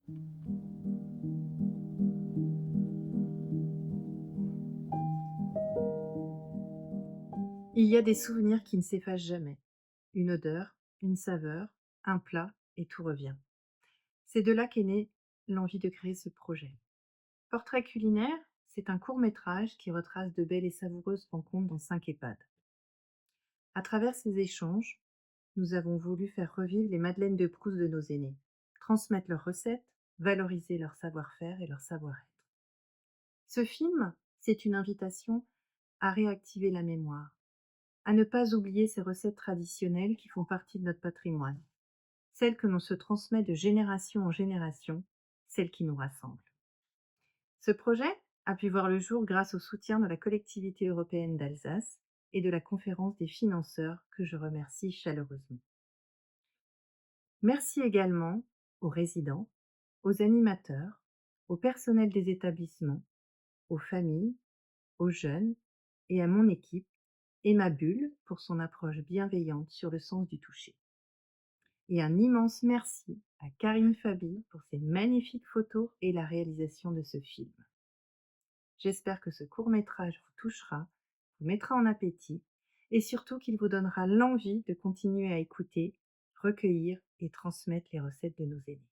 Il y a des souvenirs qui ne s'effacent jamais. Une odeur, une saveur, un plat et tout revient. C'est de là qu'est née l'envie de créer ce projet. Portrait culinaire, c'est un court-métrage qui retrace de belles et savoureuses rencontres dans 5 EHPAD. À travers ces échanges, nous avons voulu faire revivre les madeleines de Proust de nos aînés, transmettre leurs recettes, valoriser leur savoir-faire et leur savoir-être. Ce film, c'est une invitation à réactiver la mémoire, à ne pas oublier ces recettes traditionnelles qui font partie de notre patrimoine, celles que l'on se transmet de génération en génération, celles qui nous rassemblent. Ce projet a pu voir le jour grâce au soutien de la Collectivité européenne d'Alsace et de la Conférence des financeurs que je remercie chaleureusement. Merci également aux résidents, aux animateurs, au personnel des établissements, aux familles, aux jeunes et à mon équipe, Emma Bull pour son approche bienveillante sur le sens du toucher. Et un immense merci à Karine Fabi pour ses magnifiques photos et la réalisation de ce film. J'espère que ce court-métrage vous touchera, vous mettra en appétit et surtout qu'il vous donnera l'envie de continuer à écouter, recueillir et transmettre les recettes de nos aînés.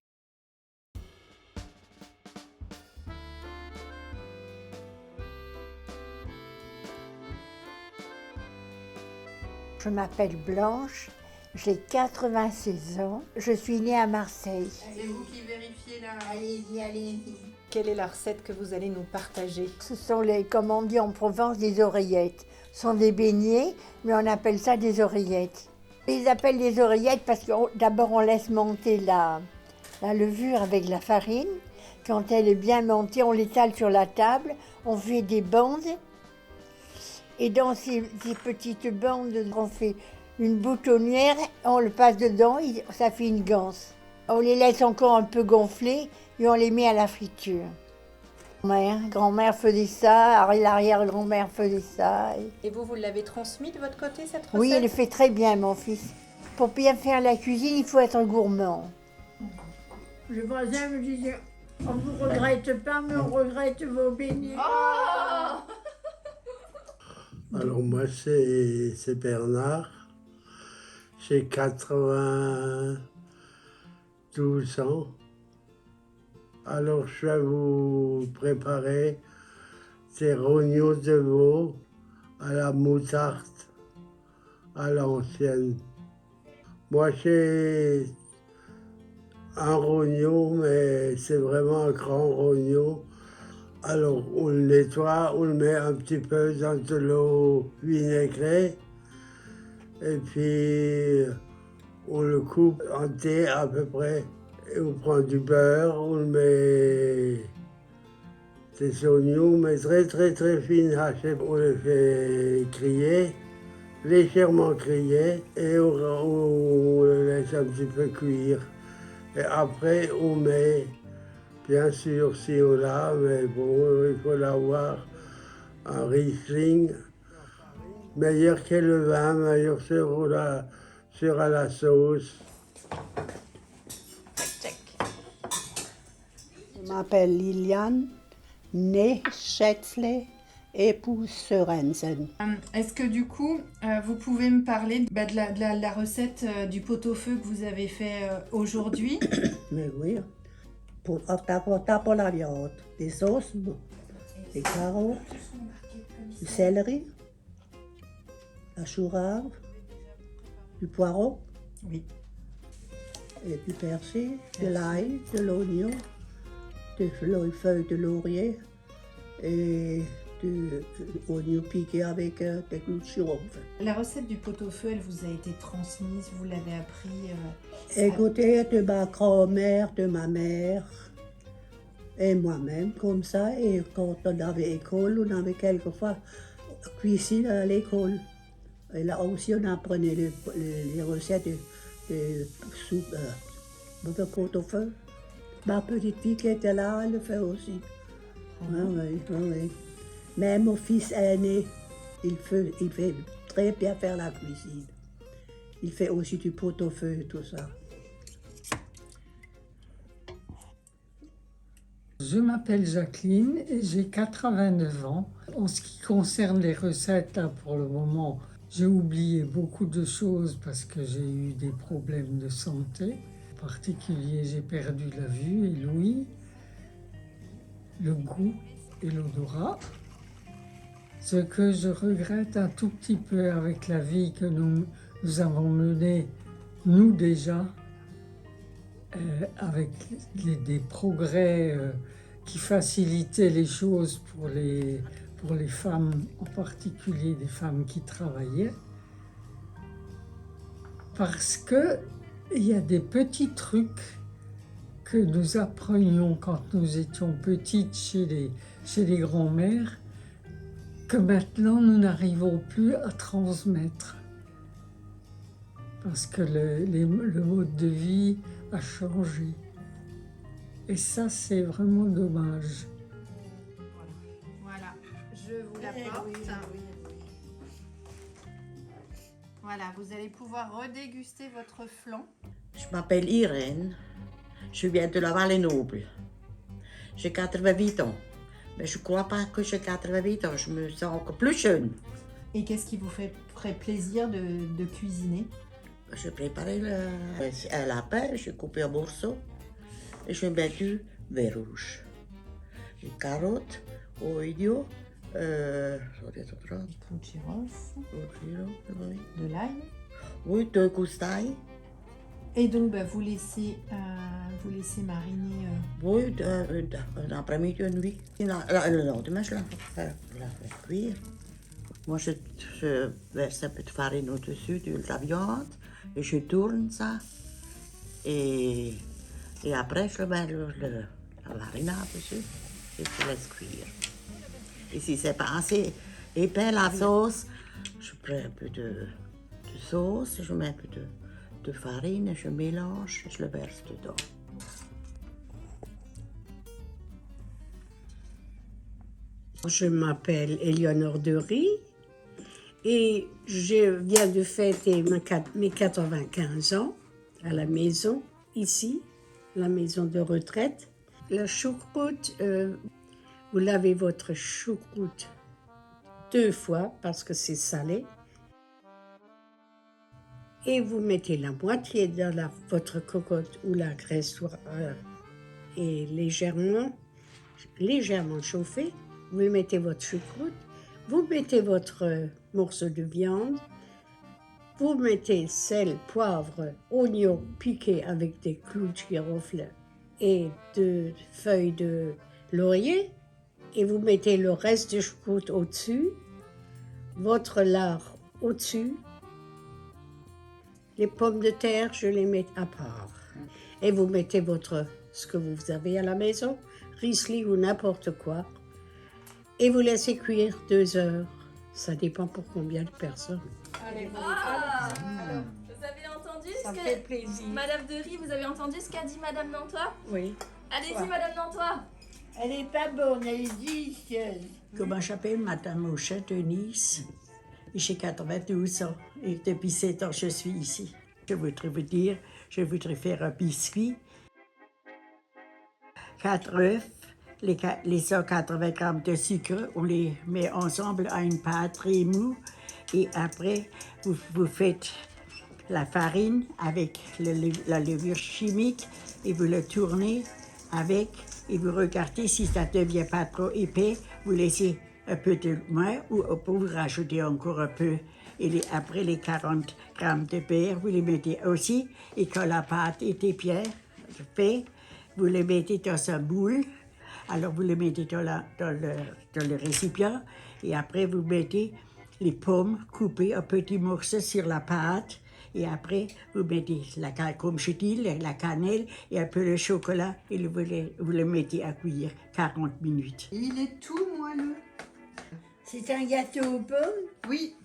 Je m'appelle Blanche, j'ai 96 ans, je suis née à Marseille. C'est vous qui vérifiez là. Allez-y, allez-y. Quelle est la recette que vous allez nous partager? Ce sont les, comme on dit en Provence, des oreillettes. Ce sont des beignets, mais on appelle ça des oreillettes. Ils appellent des oreillettes parce que d'abord on laisse monter la levure avec la farine. Quand elle est bien montée, on l'étale sur la table, on fait des bandes. Et dans ces petites bandes, on fait une boutonnière, on le passe dedans, ça fait une ganse. On les laisse encore un peu gonfler et on les met à la friture. Grand-mère faisait ça, l'arrière-grand-mère faisait ça. Et vous l'avez transmis de votre côté, cette recette? Oui, elle le fait très bien, mon fils. Pour bien faire la cuisine, il faut être gourmand. Le voisin me disait, on ne vous regrette pas, mais on regrette vos beignets. Oh Alors moi, c'est Bernard, j'ai 92 ans. Alors je vais vous préparer des rognons de veau à la moutarde à l'ancienne. Moi j'ai un rognon, mais c'est vraiment un grand rognon. Alors on le nettoie, on le met un petit peu dans de l'eau vinaigrée et puis on le coupe en dés à peu près. Et on prend du beurre, on le met des oignons, mais très très très fines hachées. On les fait griller, légèrement griller et on le laisse un petit peu cuire. Et après on met, bien sûr, si on l'a, mais bon, il faut l'avoir, un Riesling. Meilleur que le vin, meilleur sur la sauce. Je m'appelle Liliane, née Schätzle, épouse Sørensen. Est-ce que du coup, vous pouvez me parler de la recette du pot-au-feu que vous avez fait aujourd'hui? Mais oui, pour pour la viande, des sauces, des carottes, du céleri, la chou-rave, du poireau, Oui. et du persil, de l'ail, de l'oignon, des feuilles de laurier et du oignon piqué avec des clous de girofle. La recette du pot-au-feu, elle vous a été transmise, vous l'avez appris Écoutez, de ma grand-mère, de ma mère et moi-même, comme ça. Et quand on avait école, on avait quelquefois cuisine à l'école. Et là aussi, on apprenait les recettes de soupe, de pot-au-feu. Ma petite fille qui était là, elle le fait aussi. Oui, oui. Même mon fils aîné, il fait très bien faire la cuisine. Il fait aussi du pot-au-feu et tout ça. Je m'appelle Jacqueline et j'ai 89 ans. En ce qui concerne les recettes, là, pour le moment, j'ai oublié beaucoup de choses parce que j'ai eu des problèmes de santé. En particulier, j'ai perdu la vue et l'ouïe, le goût et l'odorat. Ce que je regrette un tout petit peu avec la vie que nous avons menée, nous déjà, avec des progrès qui facilitaient les choses pour les femmes, en particulier des femmes qui travaillaient, parce qu'il y a des petits trucs que nous apprenions quand nous étions petites chez les grands-mères, que maintenant nous n'arrivons plus à transmettre. Parce que le mode de vie a changé. Et ça, c'est vraiment dommage. Voilà, je vous l'apporte. Voilà, vous allez pouvoir redéguster votre flan. Je m'appelle Irène, je viens de la Vallée Noble. J'ai 88 ans, mais je ne crois pas que j'ai 88 ans, je me sens encore plus jeune. Et qu'est-ce qui vous ferait plaisir de cuisiner? J'ai préparé un lapin, j'ai coupé en morceaux et j'ai mis du vin rouge. Des carottes, oignons, Des clous de girofle, oui. de l'ail. Oui, 2 gousses d'ail. Et donc, bah, vous laissez mariner. Oui, un après-midi, une nuit. Le lendemain, je la fais cuire. Moi, je verse un peu de farine au-dessus de la viande et je tourne ça. Et après, je mets la marinade dessus et je laisse cuire. Et si c'est pas assez épais la sauce, je prends un peu de sauce, je mets un peu de farine, je mélange et je le verse dedans. Je m'appelle Éléonore Dery et je viens de fêter mes 95 ans à la maison, ici, la maison de retraite. La choucroute, vous lavez votre choucroute 2 fois parce que c'est salé. Et vous mettez la moitié dans votre cocotte où la graisse est légèrement chauffée. Vous mettez votre choucroute, vous mettez votre morceau de viande, vous mettez sel, poivre, oignon piqué avec des clous de girofle et 2 feuilles de laurier et vous mettez le reste de choucroute au-dessus, votre lard au-dessus. Les pommes de terre, je les mets à part. Et vous mettez ce que vous avez à la maison, Riesling ou n'importe quoi, et vous laissez cuire 2 heures. Ça dépend pour combien de personnes. Allez, Vous avez entendu Ça fait plaisir. Madame Dery, vous avez entendu ce qu'a dit Madame Nantois? Oui. Allez-y, Quoi? Madame Nantois. Elle est pas bonne, elle dit. Comment j'appelle Madame Auchet de Nice. J'ai 92 ans et depuis 7 ans je suis ici. Je voudrais vous dire, je voudrais faire un biscuit. 4 œufs, les 180 grammes de sucre, on les met ensemble à une pâte très mou. Et après, vous faites la farine avec la levure chimique et vous le tournez avec et vous regardez si ça ne devient pas trop épais. Vous laissez un peu de moins ou vous rajoutez encore un peu. Et après les 40 grammes de beurre, vous les mettez aussi. Et quand la pâte était bien faite, vous les mettez dans un moule. Alors vous les mettez dans le récipient. Et après, vous mettez les pommes coupées en petits morceaux sur la pâte. Et après, vous mettez, comme je dis, la cannelle et un peu de chocolat. Et vous le mettez à cuire 40 minutes. Il est tout moelleux. C'est un gâteau aux pommes? Oui.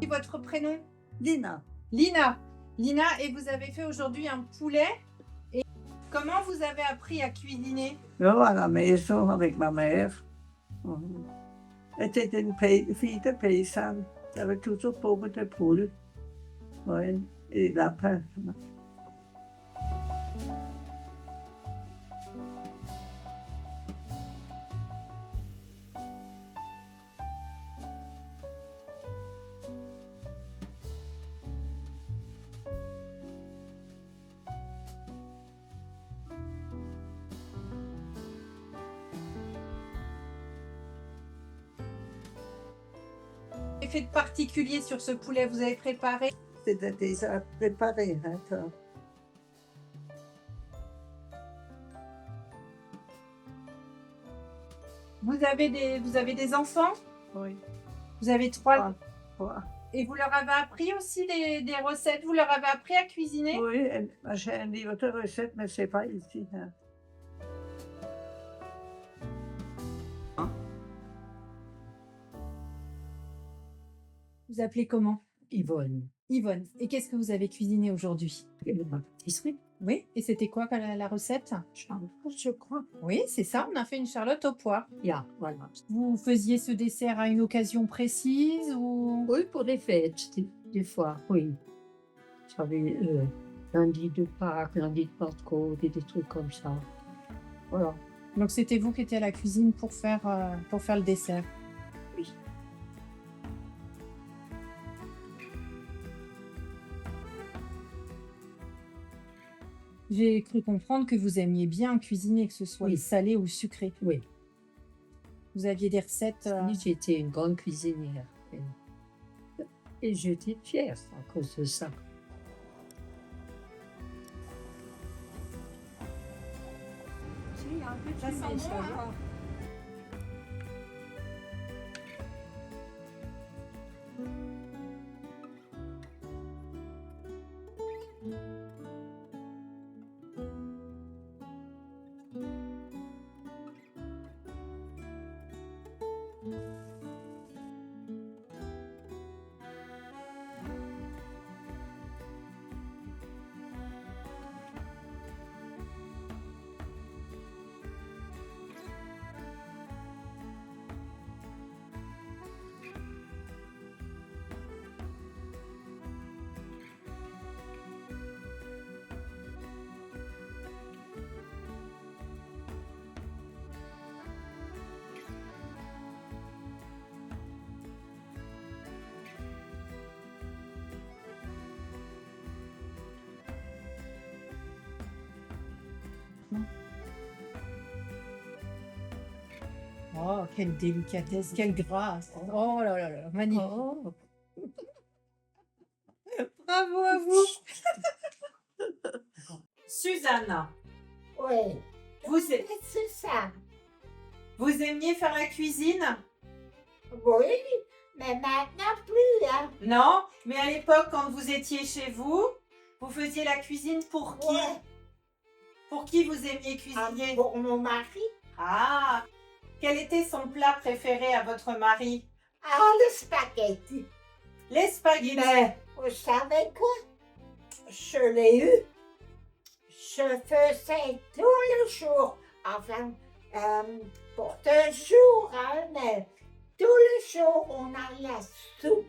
Votre prénom? Dina. Lina. Lina, et vous avez fait aujourd'hui un poulet. Et comment vous avez appris à cuisiner? À la maison avec ma mère. Elle était une fille de paysanne. Elle avait toujours beaucoup de poules. Oui, et lapins. fait de particulier sur ce poulet? Vous avez préparé? C'était déjà préparé. Hein, ça. Vous avez des enfants? Oui. Vous avez 3. Trois. Et vous leur avez appris aussi des recettes? Vous leur avez appris à cuisiner? Oui, j'ai un livre de recettes, mais c'est pas ici. Hein. Vous appelez comment? Yvonne. Yvonne. Et qu'est-ce que vous avez cuisiné aujourd'hui? Pâtisserie. Oui. Et c'était quoi la recette? Je crois. Oui, c'est ça. On a fait une charlotte aux pois. Yeah, voilà. Vous faisiez ce dessert à une occasion précise ou? Oui, pour les fêtes, des fois, oui. J'avais lundi de Pâques, lundi de Pentecôte et des trucs comme ça. Voilà. Donc c'était vous qui étiez à la cuisine pour faire le dessert. Oui. J'ai cru comprendre que vous aimiez bien cuisiner, que ce soit Oui. salé ou sucré. Oui. Vous aviez des recettes. J'étais une grande cuisinière. Et j'étais fière à cause de ça. Ça sent bon, hein? Oh, quelle délicatesse, quelle grâce. Oh là là là, magnifique. Oh, Bravo à vous. Suzanne, Oui, vous, c'est ça. vous aimiez faire la cuisine? Oui, mais maintenant plus, hein. Non, mais à l'époque, quand vous étiez chez vous, vous faisiez la cuisine pour qui? Ouais. Pour qui vous aimiez cuisiner? Pour mon mari. Ah, quel était son plat préféré à votre mari? Ah, le spaghetti. Les spaghettis. Mais vous savez quoi? Je l'ai eu. Je faisais tous les jours. Enfin, pour 2 jours, hein, mais tous les jours, on a la soupe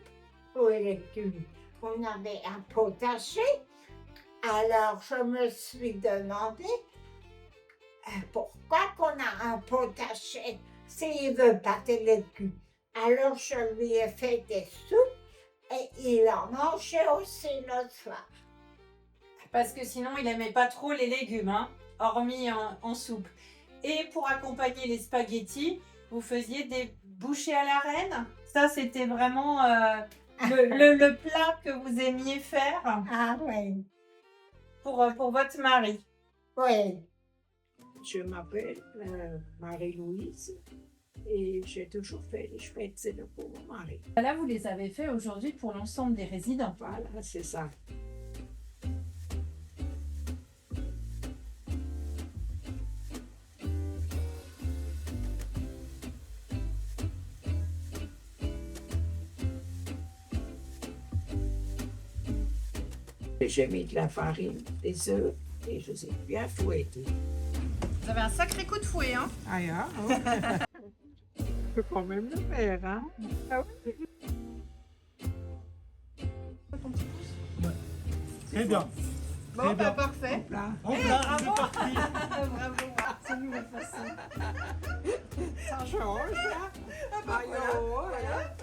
aux légumes. On avait un potager. Alors, je me suis demandé pourquoi qu'on a un potager s'il ne veut pas de légumes. Alors, je lui ai fait des soupes et il en mangeait aussi le soir. Parce que sinon, il n'aimait pas trop les légumes, hein, hormis en soupe. Et pour accompagner les spaghettis, vous faisiez des bouchées à la reine? Ça, c'était vraiment le plat que vous aimiez faire Ah oui, pour votre mari. oui. Je m'appelle Marie-Louise et j'ai toujours fait les spätzle pour mon mari. Là, vous les avez fait aujourd'hui pour l'ensemble des résidents. Voilà, c'est ça. Et j'ai mis de la farine, des œufs et je les ai bien fouettés. Vous avez un sacré coup de fouet, hein? Ah, ja. Je peux quand même le faire, hein? Ah oui. Très bien. Bon, bah, parfait. Là. Bravo. Bravo. C'est nous la façon. Ça change, hein? bah, Ah, voilà, voilà.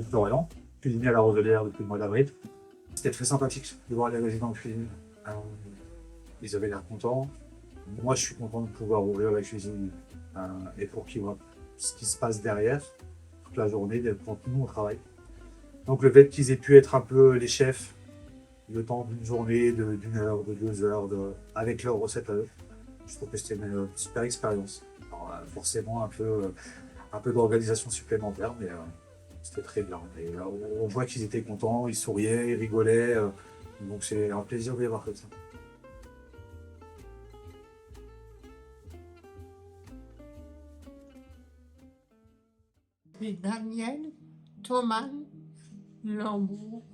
Florian, cuisinier à la Roselière depuis le mois d'avril. C'était très sympathique de voir les résidents cuisiner. Ils avaient l'air contents. Moi, je suis content de pouvoir ouvrir la cuisine et pour qu'ils voient ce qui se passe derrière toute la journée quand nous on travaille. Donc le fait qu'ils aient pu être un peu les chefs le temps d'une journée, d'une heure, de 2 heures, avec leurs recettes à eux, je trouve que c'était une super expérience. Alors, forcément un peu d'organisation supplémentaire, mais c'était très bien. Et on voit qu'ils étaient contents, ils souriaient, ils rigolaient. Donc c'est un plaisir de les voir comme ça. Et Daniel, Thoman, Lambourg.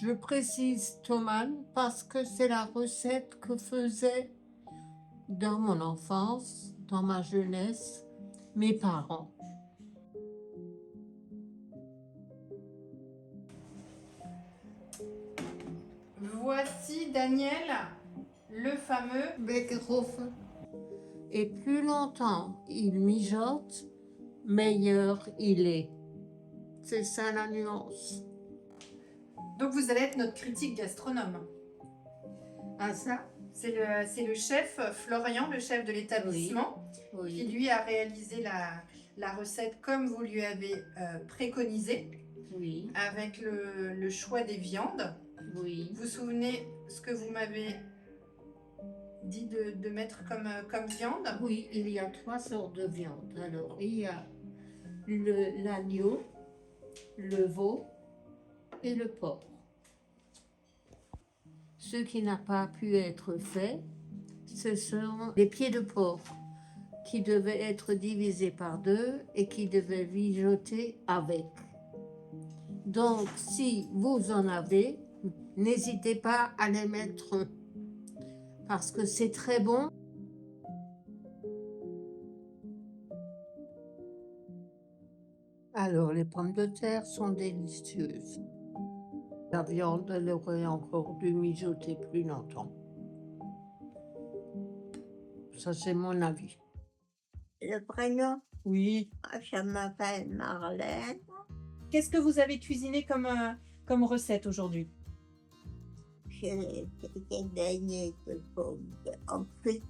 Je précise Thoman parce que c'est la recette que faisaient dans mon enfance, dans ma jeunesse, mes parents. Voici Daniel, le fameux. Beckhoff. Et plus longtemps il mijote, meilleur il est. C'est ça la nuance. Donc vous allez être notre critique gastronome. Ah ça? C'est le chef Florian, le chef de l'établissement, qui Oui, lui a réalisé la recette comme vous lui avez préconisé, oui, avec le choix des viandes. oui. Vous vous souvenez ce que vous m'avez dit de mettre comme viande? Oui, il y a 3 sortes de viande. Alors, il y a l'agneau, le veau et le porc. Ce qui n'a pas pu être fait, ce sont les pieds de porc qui devaient être divisés par 2 et qui devaient mijoter avec. Donc, si vous en avez, n'hésitez pas à les mettre parce que c'est très bon. Alors, les pommes de terre sont délicieuses. La viande, elle aurait encore dû mijoter plus longtemps. Ça, c'est mon avis. Le prénom, Oui. je m'appelle Marlène. Qu'est-ce que vous avez cuisiné comme recette aujourd'hui? J'ai gagné de pommes en frites.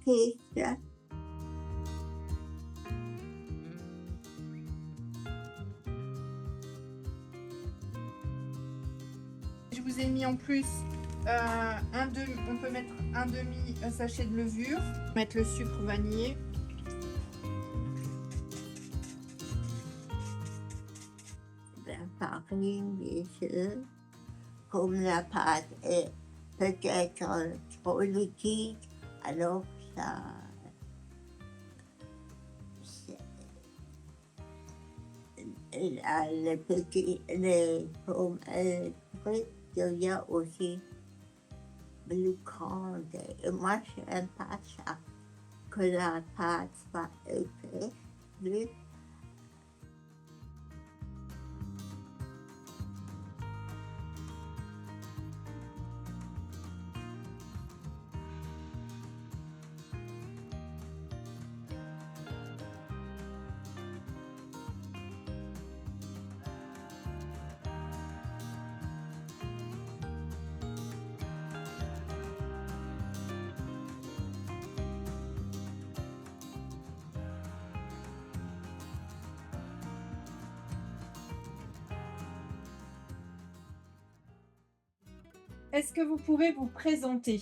Je vous ai mis en plus on peut mettre un demi sachet de levure, mettre le sucre vanillé. La farine, les œufs. Comme la pâte est peut-être trop liquide, alors ça. Les pommes frites deviennent aussi plus grandes. Et moi, je n'aime pas ça, que la pâte soit épaisse, plus. Est-ce que vous pouvez vous présenter?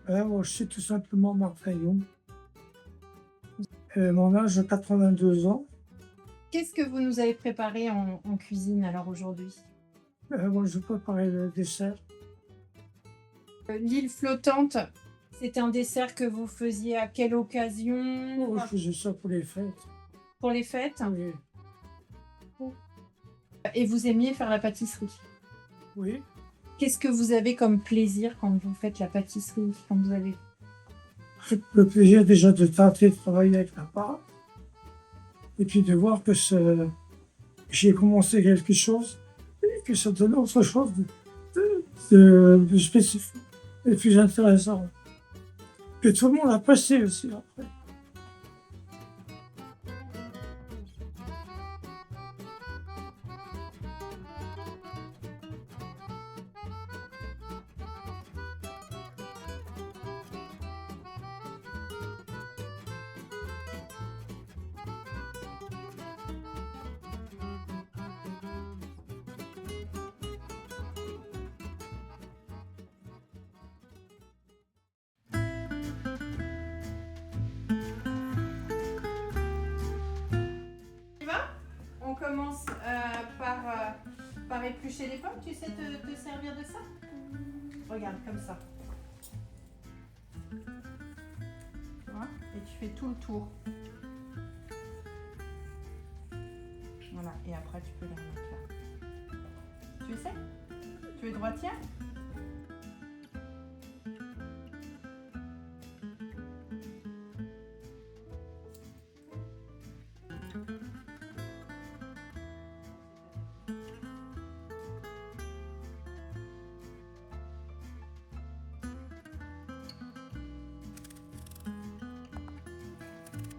Moi, je suis tout simplement Marc Fayon. Mon âge de 82 ans. Qu'est-ce que vous nous avez préparé en cuisine alors aujourd'hui? Moi, je préparais le dessert. L'île flottante, c'est un dessert que vous faisiez à quelle occasion? Je faisais ça pour les fêtes. Pour les fêtes? Oui. Et vous aimiez faire la pâtisserie? Oui. Qu'est-ce que vous avez comme plaisir quand vous faites la pâtisserie? Quand vous avez... Le plaisir déjà de tenter de travailler avec la pâte. Et puis de voir que j'ai commencé quelque chose et que ça donne autre chose de spécifique et plus intéressant. Que tout le monde a passé aussi après. commence par éplucher les pommes. Tu sais te servir de ça? Regarde, comme ça. Tu vois? Et tu fais tout le tour. Voilà, et après tu peux les remettre là. Tu essaies? Tu es droitière?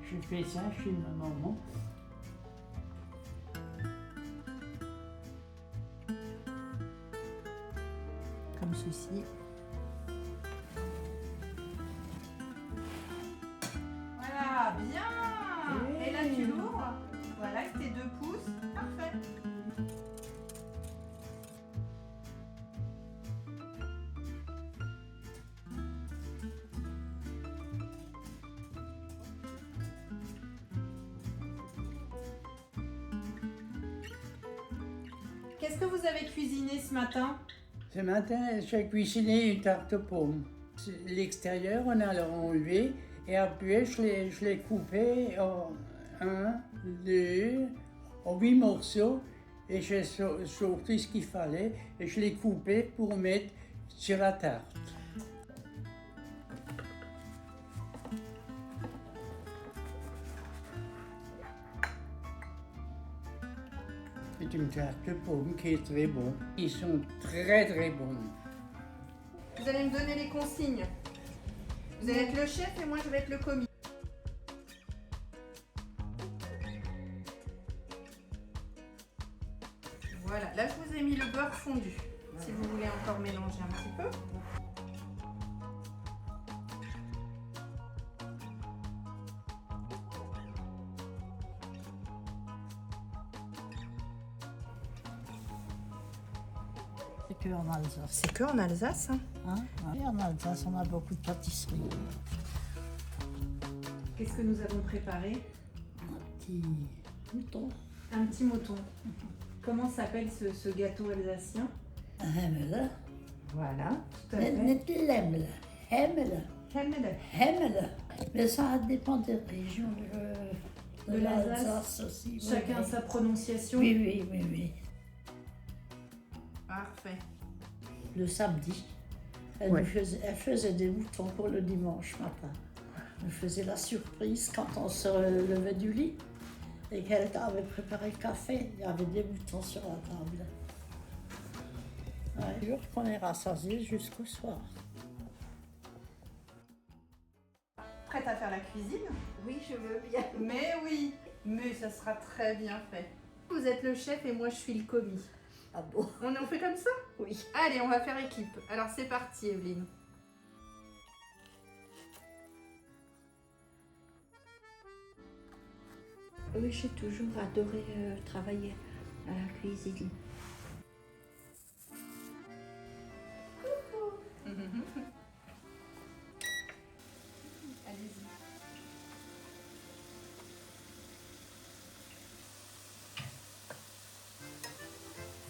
Je fais ça chez ma maman. Comme ceci. Voilà, bien. Et là tu l'ouvres. Voilà, avec tes 2 pouces. Parfait. Qu'est-ce que vous avez cuisiné ce matin? Ce matin, j'ai cuisiné une tarte aux pommes. L'extérieur, on a enlevé et après, je l'ai coupé en 1, 2, en 8 morceaux et j'ai sorti ce qu'il fallait et je l'ai coupé pour mettre sur la tarte. C'est une tarte de pommes qui est très bonne. Ils sont très très bonnes. Vous allez me donner les consignes. Vous allez être le chef et moi je vais être le commis. Voilà, là je vous ai mis le beurre fondu. Si vous voulez encore mélanger un petit peu. C'est que en Alsace. C'est que en Alsace, hein? Oui, en Alsace, on a beaucoup de pâtisseries. Qu'est-ce que nous avons préparé? Un petit mouton. Un petit mouton. Comment s'appelle ce gâteau alsacien? Hemmele. Voilà, tout à fait. Net Lemmel. Hemmele. Hemmele. Hemmele. Mais ça dépend des régions de l'Alsace l'Alsace aussi. Oui, Chacun oui. sa prononciation. Oui. Parfait. Le samedi, elle, Ouais. elle faisait des moutons pour le dimanche matin. Elle faisait la surprise quand on se levait du lit et qu'elle avait préparé le café. Il y avait des moutons sur la table. Ouais, toujours qu'on est rassasié jusqu'au soir. Prête à faire la cuisine? Oui, je veux bien. Mais oui, mais ça sera très bien fait. Vous êtes le chef et moi je suis le commis. Ah bon? On en fait comme ça? Oui. Allez, on va faire équipe. Alors c'est parti, Evelyne. Oui, j'ai toujours adoré travailler à la cuisine. Allez-y.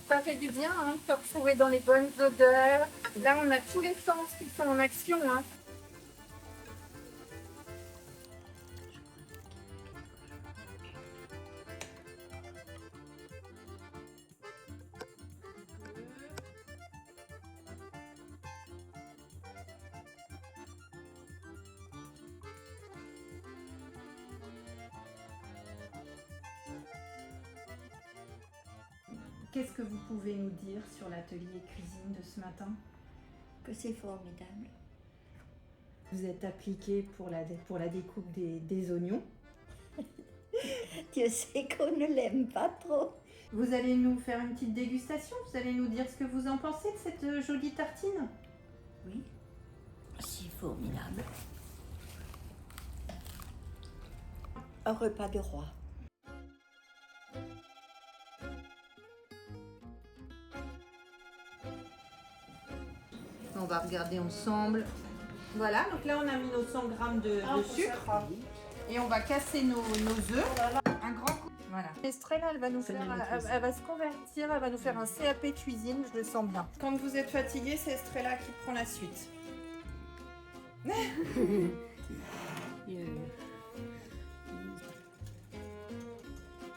Ça fait du bien hein, de se retrouver dans les bonnes odeurs. Là, on a tous les sens qui sont en action. Hein. Qu'est-ce que vous pouvez nous dire sur l'atelier cuisine de ce matin? Que c'est formidable. Vous êtes appliqué pour la découpe des oignons. Dieu sait qu'on ne l'aime pas trop. Vous allez nous faire une petite dégustation. Vous allez nous dire ce que vous en pensez de cette jolie tartine. Oui, c'est formidable. Un repas de roi. On va regarder ensemble. Voilà, donc là on a mis nos 100 g de sucre. Et on va casser nos œufs. Un grand coup. Voilà. Estrella, elle va nous faire, elle va se convertir, elle va nous faire un CAP cuisine, je le sens bien. Quand vous êtes fatigué, c'est Estrella qui prend la suite.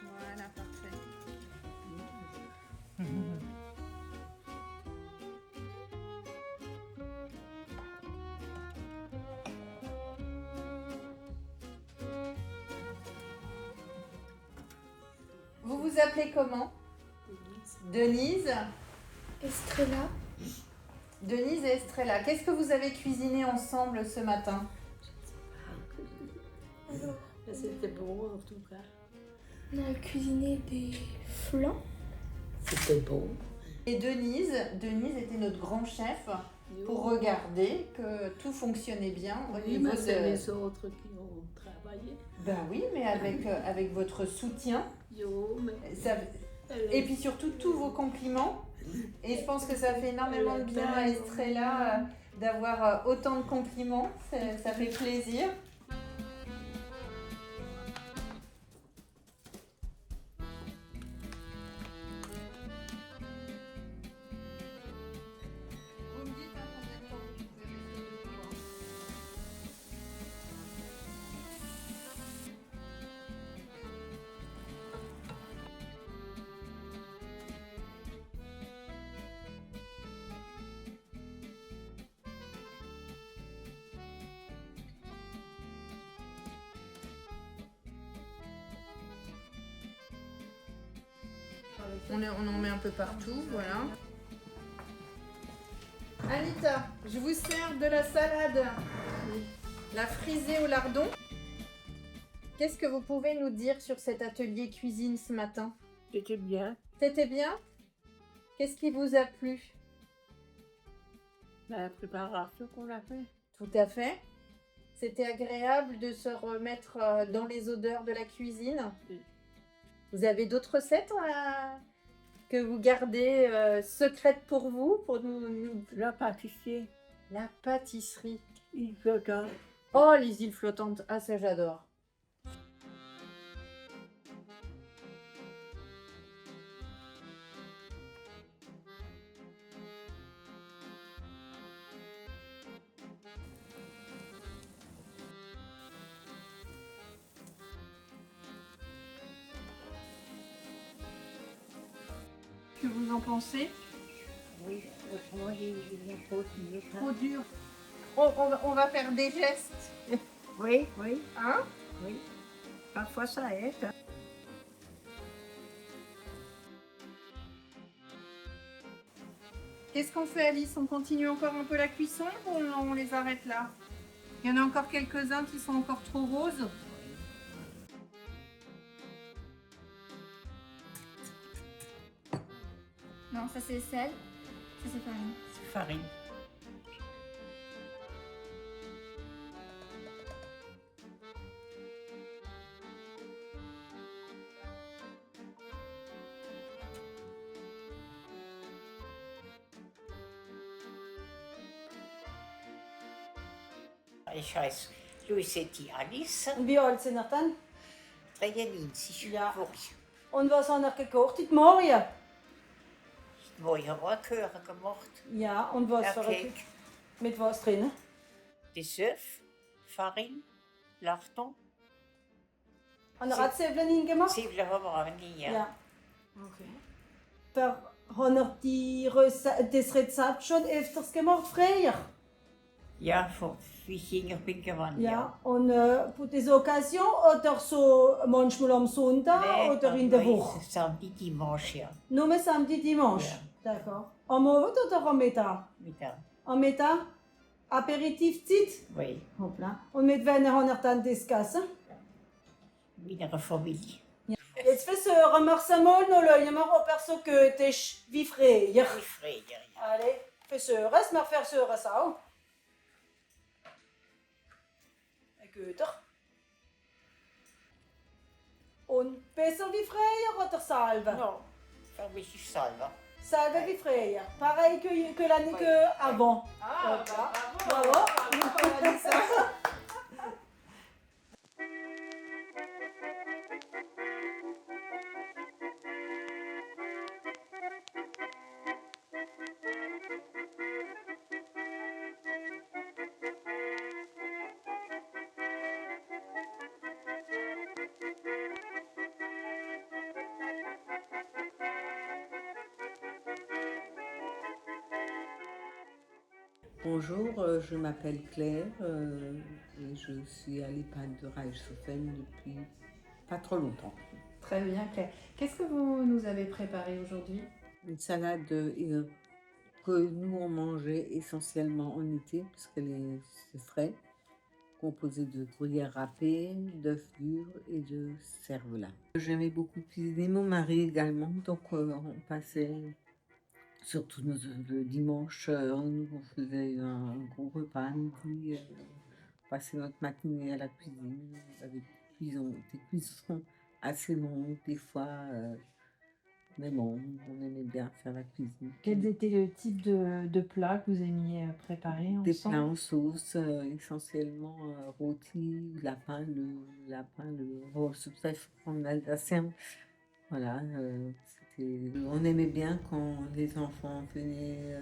Voilà, parfait. Vous vous appelez comment? Denise. Estrella. Denise et Estrella, qu'est-ce que vous avez cuisiné ensemble ce matin? Alors, C'était beau en tout cas. on a cuisiné des flancs. C'était beau. Et Denise était notre grand chef pour regarder que tout fonctionnait bien au Oui, niveau mais c'est de... les autres qui ont travaillé. Ben oui, mais avec votre soutien. Yo, mais Ça- Et puis surtout tous vos compliments. Et je pense que ça fait énormément de bien à Estrella d'avoir autant de compliments. Ça fait plaisir. Vous me dites quand vous êtes convenu, vous avez fait le tour. On en met un peu partout, voilà. Anita, je vous sers de la salade. La frisée au lardon. Qu'est-ce que vous pouvez nous dire sur cet atelier cuisine ce matin? c'était bien. C'était bien? Qu'est-ce qui vous a plu? La préparation qu'on a fait. Tout à fait. C'était agréable de se remettre dans les odeurs de la cuisine. Oui. Vous avez d'autres recettes que vous gardez secrètes pour vous, pour nous... La pâtissier, La pâtisserie. il flotte. Oh, les îles flottantes. Ah, ça j'adore. Que vous en pensez? Oui, autrement, il y a trop de Trop dur. On va faire des gestes. Oui, oui, Hein? oui. Parfois ça aide. Qu'est-ce qu'on fait, Alice? On continue encore un peu la cuisson ou on les arrête là? Il y en a encore quelques-uns qui sont encore trop roses. Non, ça c'est sel. Ça c'est farine. Farine. Ich heiße Luisetti Alice, Und wie alt sind ihr dann? 93 Ja. Wochen. Und was haben ihr gekocht heute Morgen? Mooie Rohrkuchen gemacht. Ja, und was für Cake, mit was drin? des œufs, farine, lardon. Haben ihr auch Zwiebeln gemacht? Zwiebeln haben wir auch nie. Ja. Okay. Haben ihr das Rezept schon öfters gemacht früher? Ja, wie ich jünger bin geworden. Ja. Und für diese Occasion oder so manchmal am Sonntag Nee, oder in der oui, Woche? Samedi, dimanche, ja. Nur samedi, dimanche? Ja. D'accord. Am Abend oder am Mittag? Mittag. Am Mittag? Aperitivzeit? Oui, Hoppla. Und mit wem habt ihr dann das gegessen? mit einer Familie. Jetzt versuchen wir es einmal, noch schauen wir, ob er so gut ist wie früher. Wie früher, ja. Allez, versuchen es, wir versuchen es auch. Ein guter. Und besser wie früher oder selber? Non, für mich ist selber. Selber wie früher. Pareil que l'année que avant. Ah, Voilà. bravo. Bravo. Alissa. Bonjour, je m'appelle Claire et je suis à l'EHPAD de Reichshofen depuis pas trop longtemps. Très bien, Claire. Qu'est-ce que vous nous avez préparé aujourd'hui? Une salade que nous on mangeait essentiellement en été c'est frais, composée de gruyère râpée, d'œufs durs et de cervelas. J'aimais beaucoup cuisiner, mon mari également, donc on passait, surtout le dimanche, nous on faisait un gros repas à midi, on passait notre matinée à la cuisine, avec des cuissons assez longues des fois, mais bon, on aimait bien faire la cuisine. Quels étaient le type de plats que vous aimiez préparer Des ensemble? plats en sauce, essentiellement rôti, lapin, le roast beef en alsacien. Voilà, on aimait bien quand les enfants venaient,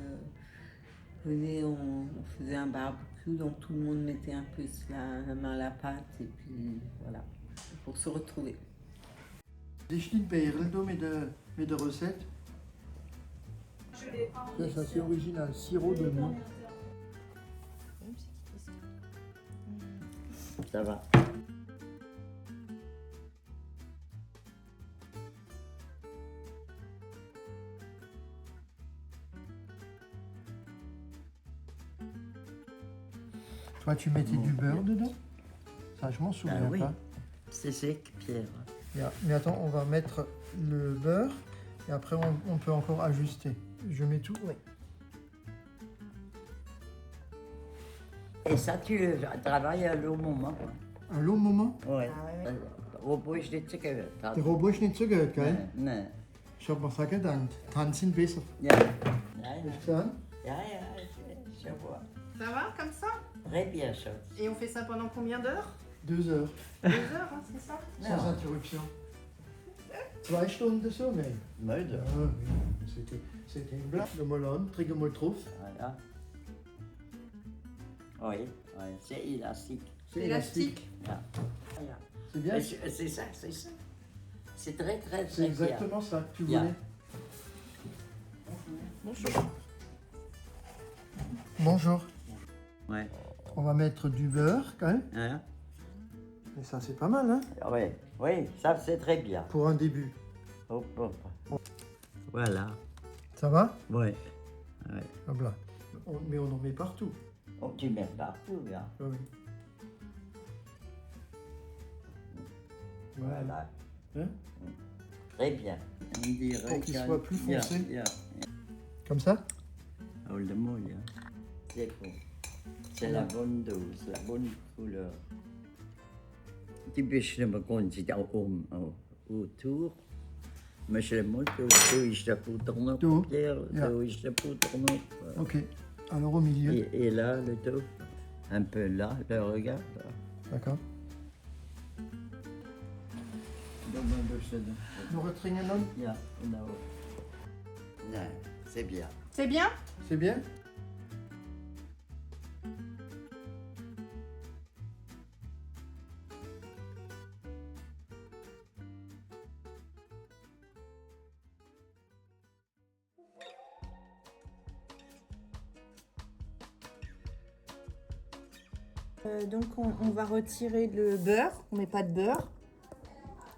on faisait un barbecue, donc tout le monde mettait un peu la main à la pâte et puis voilà, pour se retrouver. Ich nicht Berldo mit der Recette. Ça c'est original, sirop de noix. Ça va. Toi, tu mettais du beurre dedans? Ça, je m'en souviens oui. pas. C'est sec, Pierre. Mais attends, on va mettre le beurre et après on peut encore ajuster. Je mets tout? Oui. Et ça, tu travailles à long moment. Un long moment? Ouais. Robot ist nicht so gehört. Der Robot ist nicht so gut, gell? Nein. Ich hab mir so gedacht, tanzen besser. Ja. Ist das? Ja, je vois. Ça va comme ça? Très bien, Schatz. Et on fait ça pendant combien d'heures? 2 heures. 2 heures, hein, c'est ça? Sans interruption. 2 Stunden so, nein. Nein, Ja, oui. C'était une blague. Le melon, trinken mal drauf. Voilà. Oui, c'est élastique. C'est élastique. Ja. C'est bien. C'est ça. C'est très, très, C'est très bien. exactement ça que tu Ja. voulais. Bonjour. Bonjour. Ouais. On va mettre du beurre, quand même. Hein? Et ça, c'est pas mal, hein? Oui, ça c'est très bien. Pour un début. Hop, hop. Voilà. Ça va? Ouais. Hop là. Mais on en met partout. Oh, tu mets partout, bien. Ah oui. Voilà. Hein? Très bien. On dirait Pour qu'il soit plus foncé. Ja. Comme ça? Oh, le mot, ja. C'est bon. C'est la bonne dose, la bonne couleur. Die bisschen man kann sich auch autour. Mais je le montre, da ist der Futter noch, Du? Pierre, Ja. da ist der Futter noch. Ok. Alors au milieu. Et là, le dos, un peu là, le regard. D'accord. Nog het gingen dan? Ja, genau. Non, c'est bien. C'est bien? C'est bien? Donc on va retirer le beurre. On met pas de beurre.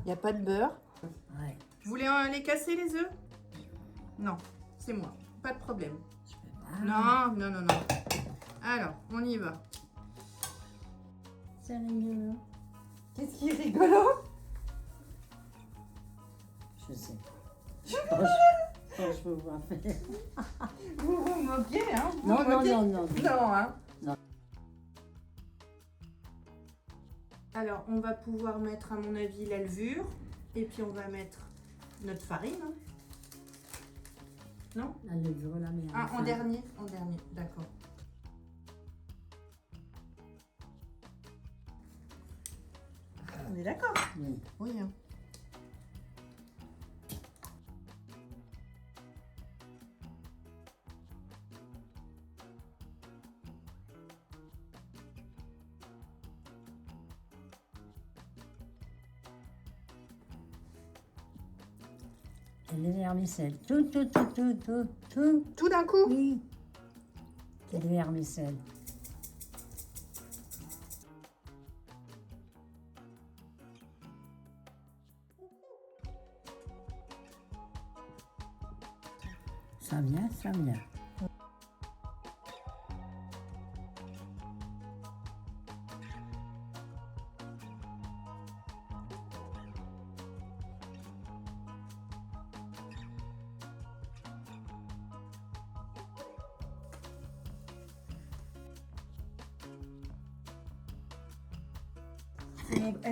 Il n'y a pas de beurre. Ouais. Vous voulez les casser les œufs? Non, c'est moi. Pas de problème. Non. Alors, on y va. C'est rigolo. Qu'est-ce qui est rigolo? Je sais. Quand je me vois faire. Vous vous moquez, hein? Vous Non, vous non, moquez? non, non. Non, hein? Non. Alors, on va pouvoir mettre, à mon avis, la levure. Et puis, on va mettre notre farine. hein. Non? La levure, la merde. Ah, en dernier, d'accord. On est d'accord? Oui. Oui. hein. Et les vermicelles. Tout. Tout d'un coup? Oui. et le vermicelle. Ça vient, ça vient.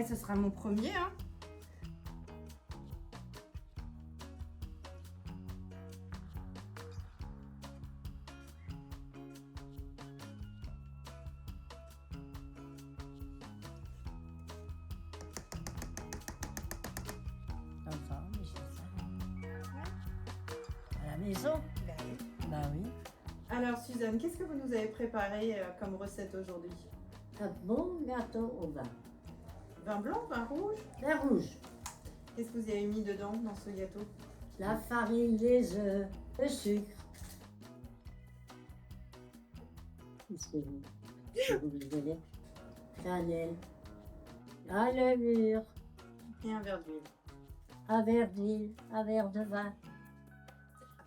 Ce sera mon premier. Hein. Enfin, mais je fais ça. À la maison? Bah oui. Alors Suzanne, qu'est-ce que vous nous avez préparé comme recette aujourd'hui? Un bon gâteau au vin. Vin blanc, vin rouge? Vin rouge. Qu'est-ce que vous avez mis dedans dans ce gâteau? La farine, les œufs, le sucre. Qu'est-ce que vous voulez? Cannelle, la levure, Et un verre d'huile. un verre d'huile, un verre de vin.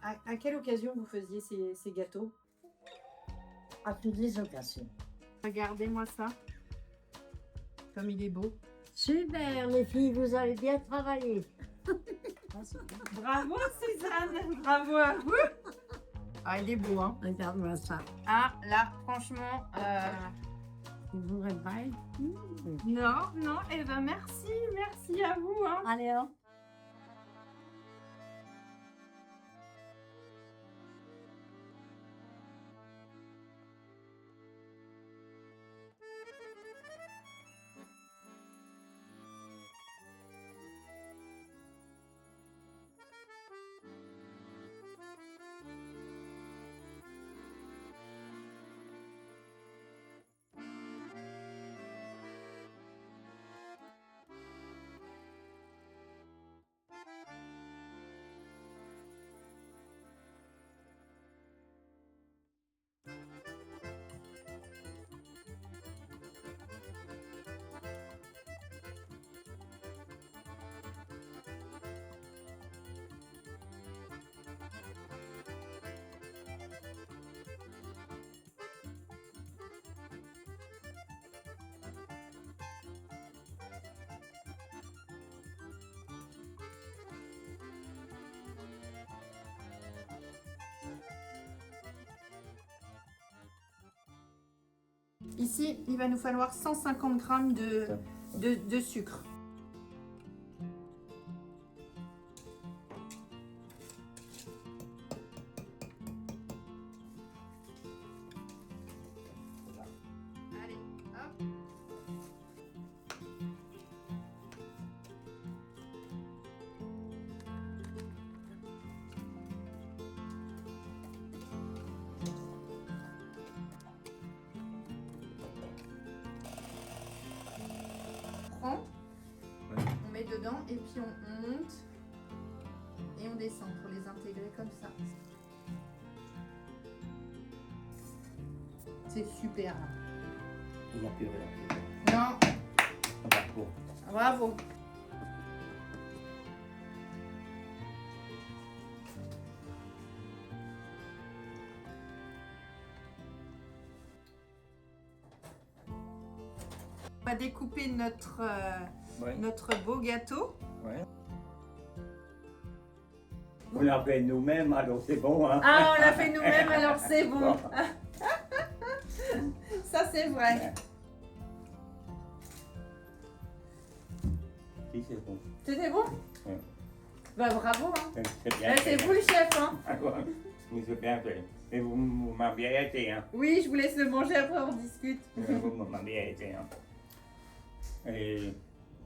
À quelle occasion vous faisiez ces gâteaux? À toutes les occasions. Regardez-moi ça. Comme il est beau. Super, les filles, vous avez bien travaillé. Bravo Suzanne, bravo à vous. Ah, il est beau, hein. Regarde-moi ça. Ah, là, franchement... Vous voudrez pas? Non, non, eh ben merci à vous. Hein. Allez, hop. Ici, il va nous falloir 150 grammes de sucre. Allez, hop. On met dedans et puis on monte et on descend pour les intégrer comme ça. C'est super. Il n'y a plus rien. Non. Bravo. Bravo. On va découper notre beau gâteau. Ouais. On l'a fait nous-mêmes, alors c'est bon. Hein? Ah, on l'a fait nous-mêmes, alors c'est bon. Ça, c'est vrai. Si, c'est bon. C'était bon? Ouais. Bah bravo. Hein. C'est bien. C'est vous le chef. Hein. Vous avez bien fait. Et vous m'avez bien été. Hein. Oui, je vous laisse le manger, après on discute. Vous m'avez bien été. Hein. Et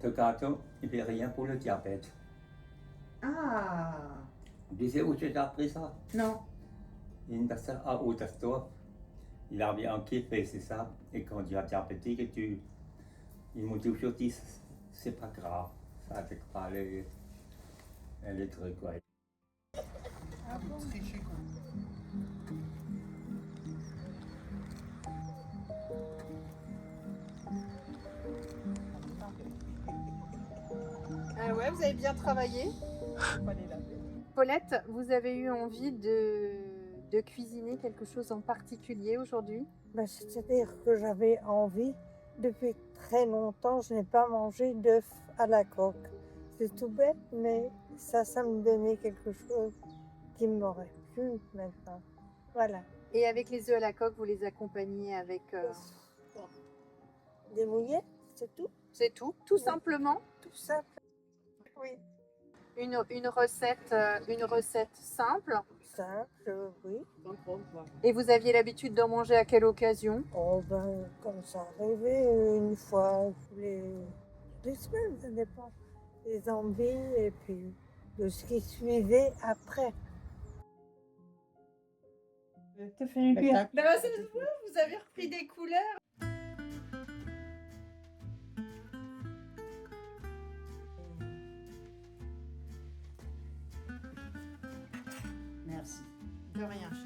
ce gâteau, il ne fait rien pour le diabète. Ah. Tu sais où tu as appris ça? Non. Une personne à Otersdorf, il avait un kiffé, c'est ça. Et quand tu as diabétique, ils m'ont toujours dit, c'est pas grave, ça affecte pas les trucs. Ouais. Ouais, vous avez bien travaillé. Paulette, vous avez eu envie de cuisiner quelque chose en particulier aujourd'hui? C'est-à-dire que j'avais envie, depuis très longtemps, je n'ai pas mangé d'œufs à la coque. C'est tout bête, mais ça me donnait quelque chose qui m'aurait plu maintenant. Voilà. Et avec les œufs à la coque, vous les accompagnez avec... Des mouillettes, c'est tout. C'est tout, tout simplement? Tout simple. Oui. Une recette simple? Simple, oui. Et vous aviez l'habitude d'en manger à quelle occasion? Oh ben, comme ça arrivait une fois tous les semaines, ça dépend des envies et puis de ce qui suivait après. T'as fait une cuillère. Vous avez repris des couleurs. Merci. De rien, chef.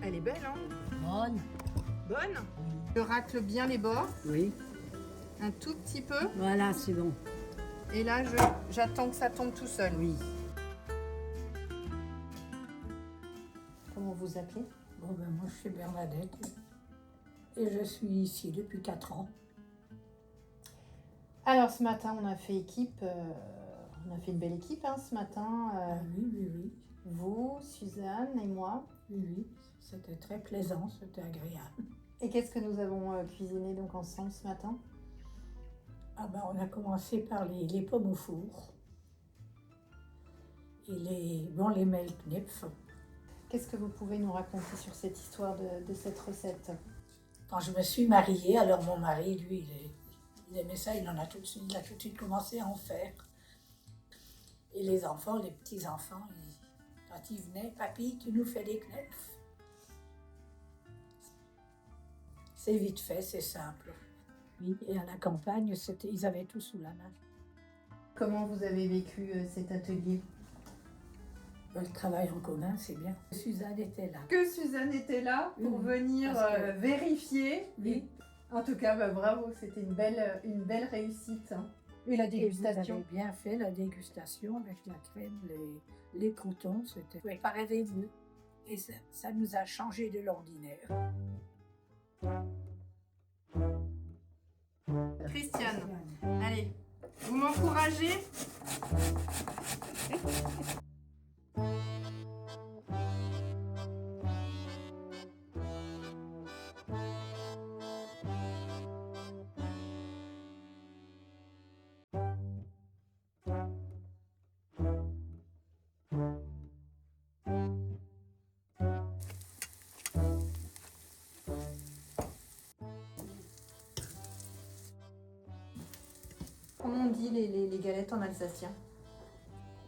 Elle est belle, hein? Bonne. Bonne? Je racle bien les bords, Oui. un tout petit peu. Voilà, c'est bon. Et là, j'attends que ça tombe tout seul. Oui. Comment vous appelez? Bon, ben, moi, je suis Bernadette et je suis ici depuis 4 ans. Alors, ce matin, on a fait équipe. On a fait une belle équipe, hein, ce matin. Oui. Vous, Suzanne et moi. Oui. C'était très plaisant, c'était agréable. Et qu'est-ce que nous avons cuisiné donc ensemble ce matin? Ah ben, on a commencé par les pommes au four et les Melknepf. Qu'est-ce que vous pouvez nous raconter sur cette histoire de cette recette? Quand je me suis mariée, alors mon mari, lui, il aimait ça, il a tout de suite commencé à en faire. Et les enfants, les petits-enfants, quand ils venaient, « Papy, tu nous fais des knepf ?» C'est vite fait, c'est simple. Oui, et à la campagne, ils avaient tout sous la main. Comment vous avez vécu cet atelier? Le travail en commun, c'est bien. Suzanne était là. Que Suzanne était là pour venir vérifier. Oui. En tout cas, bravo, c'était une belle réussite. Hein. Et la dégustation. Vous avez bien fait la dégustation avec la crème, les croûtons, c'était pas rêvé mieux. Et ça nous a changé de l'ordinaire. Christiane, allez, vous m'encouragez? Comment on dit les galettes en alsacien?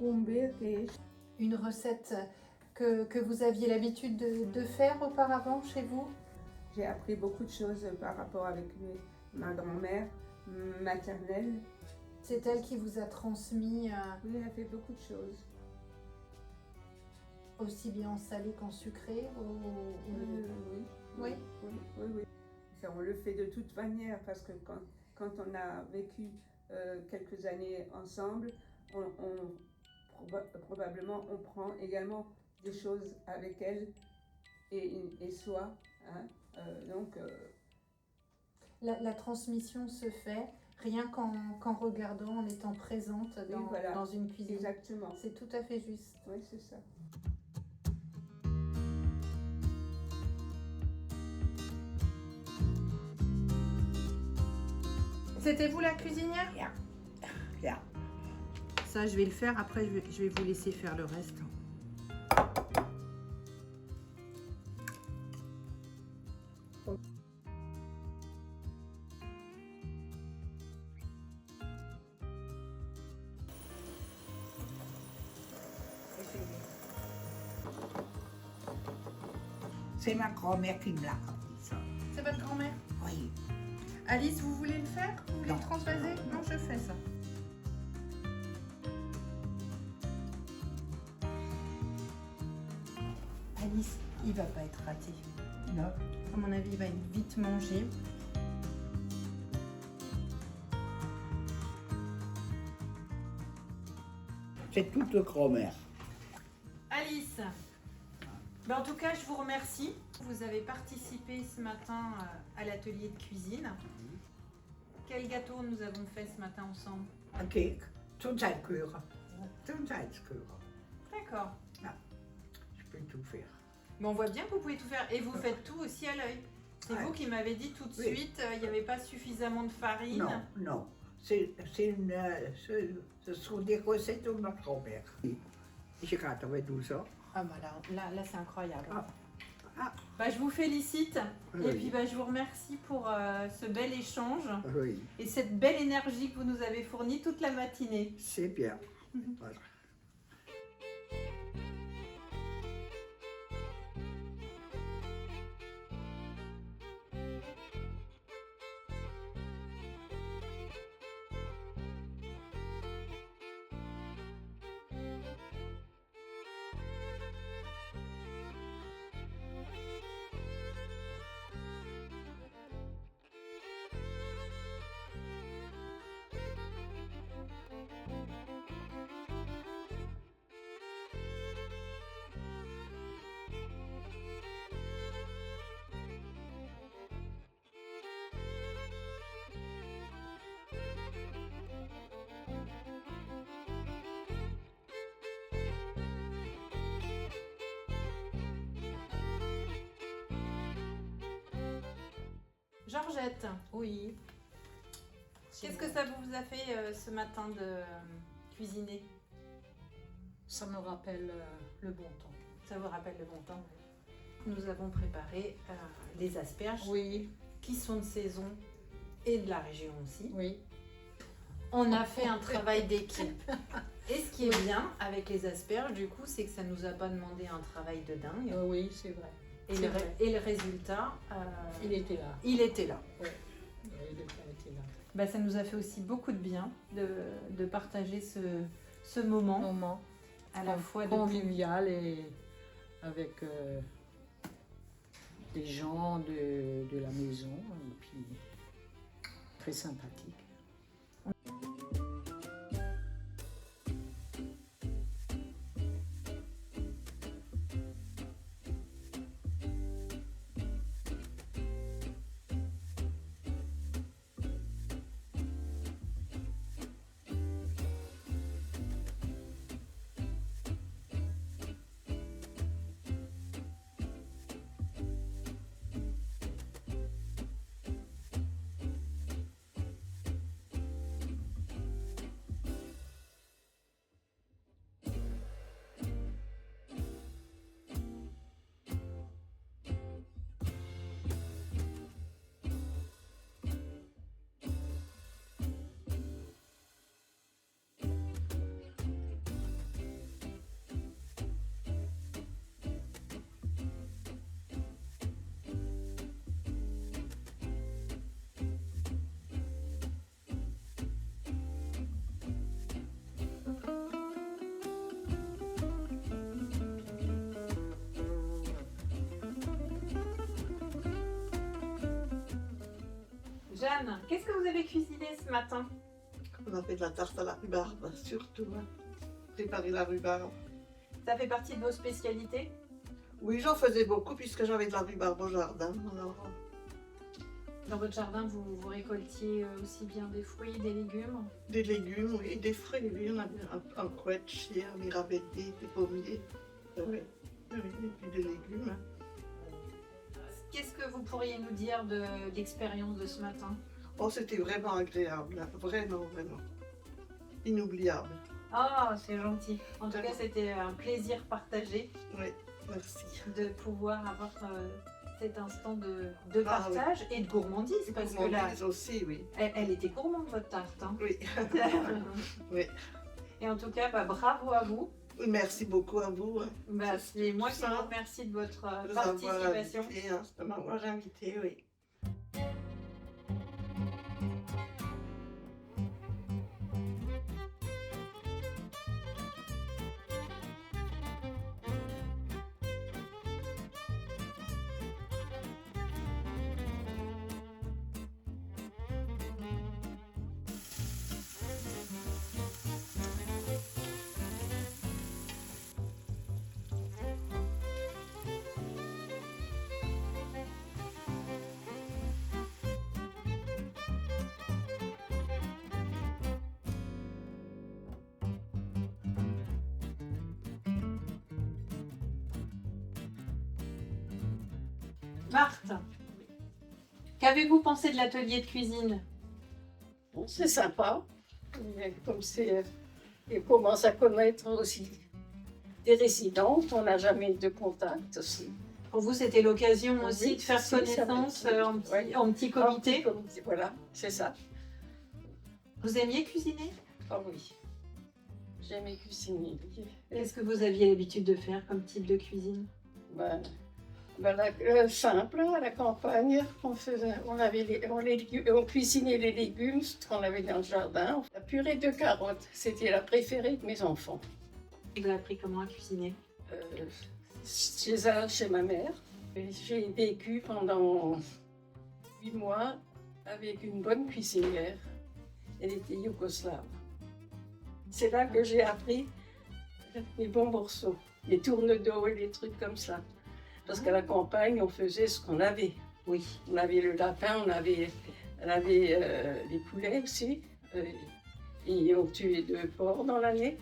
Une recette que vous aviez l'habitude de faire auparavant chez vous? J'ai appris beaucoup de choses par rapport avec ma grand-mère maternelle. C'est elle qui vous a transmis Oui, elle a fait beaucoup de choses. Aussi bien en salé qu'en sucré Oui. Ça, on le fait de toute manière parce que quand on a vécu quelques années ensemble, probablement on prend également des choses avec elle et soi. Hein, La transmission se fait rien qu'en regardant, en étant présente dans une cuisine. Exactement. C'est tout à fait juste. Oui, c'est ça. C'était vous la cuisinière? Yeah. Ça, je vais le faire. Après, je vais vous laisser faire le reste. C'est ma grand-mère qui me l'a appris ça. C'est votre grand-mère? Oui. Alice, vous voulez le faire? Vous voulez Non. le transvaser? Non, je fais ça. Alice, il va pas être raté. Non. À mon avis, il va être vite mangé. C'est toute grand-mère. Alice, ben, en tout cas, je vous remercie. Vous avez participé ce matin à l'atelier de cuisine. Quel gâteau nous avons fait ce matin ensemble? Een cake. Zoetijdskleuren. Zoetijdskleuren. D'accord. Ja, je peux tout faire. Mais on voit bien que vous pouvez tout faire. Et vous faites tout aussi à l'œil. C'est Ouais. vous qui m'avez dit tout de Oui. suite, il n'y avait pas suffisamment de farine. Non, non. Ce sont des recettes de ma grand-mère. Je gaat er weer doen zo. Ah bah là c'est incroyable. Ah. Bah, je vous félicite Oui. et puis bah, je vous remercie pour ce bel échange Oui, et cette belle énergie que vous nous avez fournie toute la matinée. c'est bien. Voilà. Georgette, oui. Qu'est-ce que ça vous a fait ce matin de cuisiner? Ça me rappelle le bon temps. Ça vous rappelle le bon temps? Nous avons préparé les asperges Oui, qui sont de saison et de la région aussi. oui. On a fait un travail d'équipe. Et ce qui est bien avec les asperges, du coup, c'est que ça nous a pas demandé un travail de dingue. Oui, c'est vrai. Et C'est vrai. le résultat, Il était là. il était là. Oui, il était là. Bah, ça nous a fait aussi beaucoup de bien de partager ce moment à la fois de convivial et avec des gens de la maison et puis très sympathique. Jeanne, qu'est-ce que vous avez cuisiné ce matin? On a fait de la tarte à la rhubarbe, surtout. Hein. Préparer la rhubarbe. Ça fait partie de vos spécialités? Oui, j'en faisais beaucoup puisque j'avais de la rhubarbe au jardin. Alors, Dans votre jardin, vous récoltiez aussi bien des fruits, des légumes? des légumes, oui, des fruits, oui, on avait un couette, un mirabelle, des pommiers. Oui, oui, et puis des légumes. Hein. Qu'est-ce que vous pourriez nous dire de l'expérience de ce matin? Oh, c'était vraiment agréable, hein. Vraiment, vraiment. Inoubliable. Ah, c'est gentil. En tout cas, c'était un plaisir partagé. Oui, merci. De pouvoir avoir cet instant de partage et de gourmandise. Parce que là, Gourmandise aussi, oui. elle était gourmande, votre tarte. Hein. Oui. Oui. Et en tout cas, bah, bravo à vous. Merci beaucoup à vous. Bah, c'est moi qui vous remercie de votre de nous avoir participation. invité, de m'avoir invité, oui. Marthe, qu'avez-vous pensé de l'atelier de cuisine? Bon, c'est sympa. Mais comme c'est, et commence à connaître aussi des résidentes, on n'a jamais eu de contact aussi. Pour vous, c'était l'occasion aussi Oui, de faire si, ça connaissance va être- en petit, ouais. en petit comité. En petit comité, voilà, c'est ça. Vous aimiez cuisiner? Ah oui, j'aimais cuisiner. Qu'est-ce que vous aviez l'habitude de faire comme type de cuisine? Simple, à la campagne, on cuisinait les légumes qu'on avait dans le jardin. La purée de carottes, c'était la préférée de mes enfants. Vous avez appris comment à cuisiner? Chez ma mère. J'ai vécu pendant 8 mois avec une bonne cuisinière. Elle était yougoslave. C'est là que j'ai appris les bons morceaux, les tournes d'eau et les trucs comme ça. Parce qu'à la campagne, on faisait ce qu'on avait. Oui. On avait le lapin, on avait les poulets aussi. Et on tuait 2 porcs dans l'année.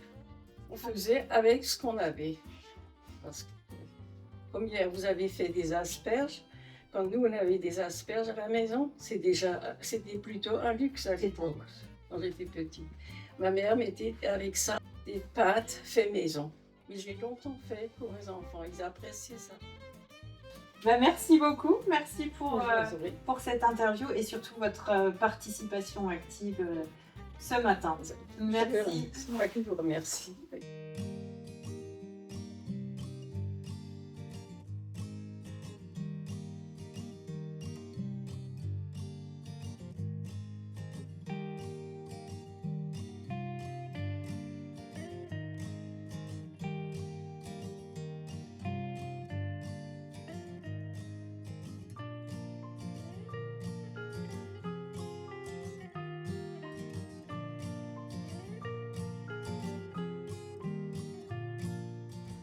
On faisait avec ce qu'on avait. Parce que, comme hier, vous avez fait des asperges. Quand nous, on avait des asperges à la maison, c'était plutôt un luxe à l'époque, quand j'étais petite. Ma mère mettait avec ça des pâtes fait maison. Mais j'ai longtemps fait pour mes enfants, ils appréciaient ça. Bah, merci beaucoup, merci pour cette interview et surtout votre participation active ce matin. Merci. C'est moi qui vous remercie.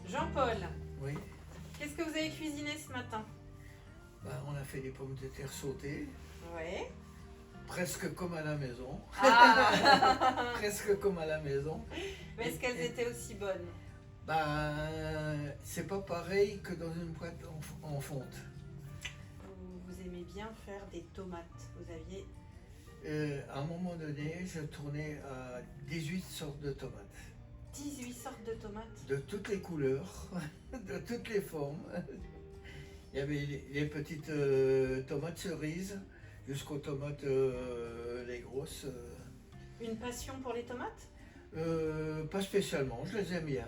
Jean-Paul, Oui, qu'est-ce que vous avez cuisiné ce matin? on a fait des pommes de terre sautées, Ouais. presque comme à la maison. Ah. Presque comme à la maison. Mais est-ce qu'elles étaient aussi bonnes? C'est pas pareil que dans une boîte en fonte. Vous aimez bien faire des tomates. Vous aviez... À un moment donné, je tournais à 18 sortes de tomates. 18 sortes de tomates? De toutes les couleurs, de toutes les formes. Il y avait les petites tomates cerises jusqu'aux tomates les grosses. Une passion pour les tomates? Pas spécialement, je les aime bien.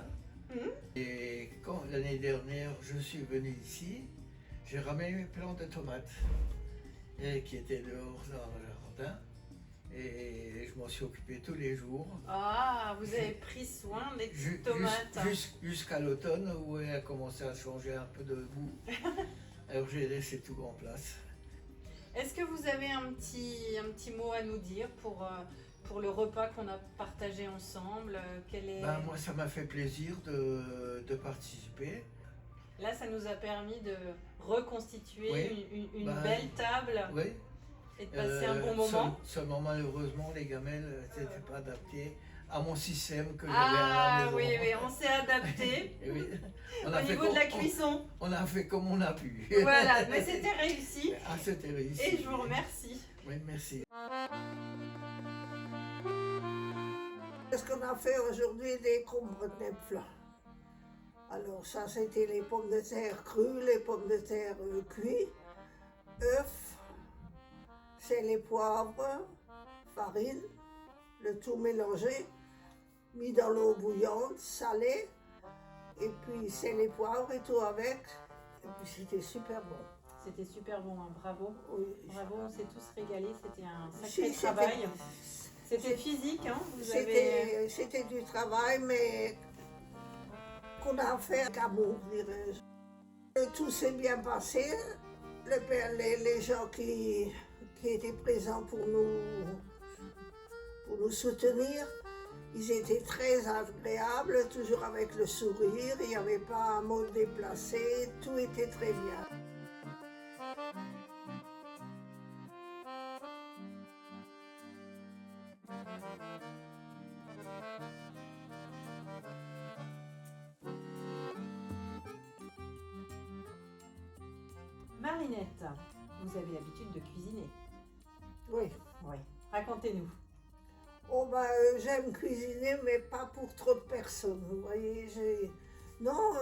Mhm. Et quand l'année dernière je suis venu ici, j'ai ramené plein de tomates qui étaient dehors dans le jardin. Et je m'en suis occupé tous les jours. Ah, vous avez pris soin des petites tomates. Jusqu'à l'automne où elle a commencé à changer un peu de goût. Alors j'ai laissé tout en place. Est-ce que vous avez un petit mot à nous dire pour le repas qu'on a partagé ensemble? Moi, ça m'a fait plaisir de participer. Là, ça nous a permis de reconstituer Oui. une belle table. Oui. Et de passer un bon moment. Seulement, malheureusement, les gamelles n'étaient pas adaptées à mon système que j'avais à la maison. Oui, on s'est adapté. Oui. Au niveau de la cuisson. On a fait comme on a pu. Voilà, mais c'était réussi. Ah, c'était réussi. Et je vous remercie. Oui, merci. Qu'est-ce qu'on a fait aujourd'hui? Des Krummbrötnäpfler. Alors ça, c'était les pommes de terre crues, les pommes de terre cuites, œufs, c'est les poivres, farine, le tout mélangé, mis dans l'eau bouillante, salé, Et puis c'est les poivres et tout avec. Et puis c'était super bon. C'était super bon, hein, bravo. Oui. Bravo, on s'est tous régalés, c'était un sacré Si, travail. C'était physique, hein, vous avez... C'était du travail, mais qu'on a fait avec amour, dirais-je. Tout s'est bien passé. Les gens qui étaient présents pour nous soutenir, ils étaient très agréables, toujours avec le sourire. Il n'y avait pas un mot déplacé, tout était très bien. Marinette, vous avez l'habitude de cuisiner. Oui. Oui. Racontez-nous. Oh ben, j'aime cuisiner, mais pas pour trop de personnes. Vous voyez, non,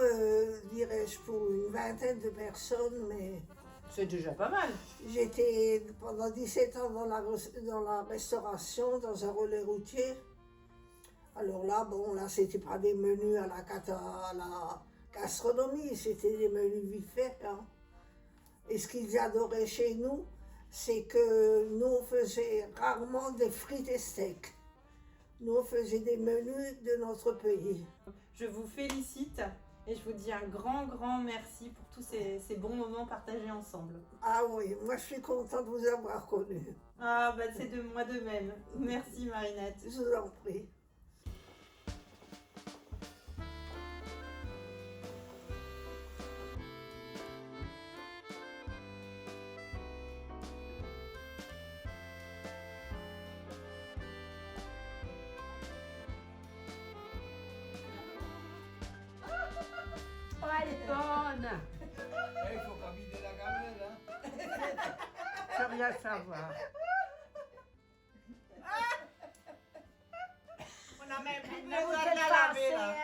dirais-je pour une vingtaine de personnes, mais... C'est déjà pas mal. J'étais pendant 17 ans dans la restauration, dans un relais routier. Alors là, bon, là, c'était pas des menus à la gastronomie, c'était des menus vite faits, hein. Et ce qu'ils adoraient chez nous, c'est que nous, on faisait rarement des frites et steaks. Nous, on faisait des menus de notre pays. Je vous félicite et je vous dis un grand, grand merci pour tous ces bons moments partagés ensemble. Ah oui, moi, je suis contente de vous avoir connu. Ah, bah c'est de moi de même. Merci Marinette. Je vous en prie. Oh, elle est bonne. Il faut pas vider la gamelle, hein. Sans rien savoir. On a même plus Ne vous faites pas assez, hein.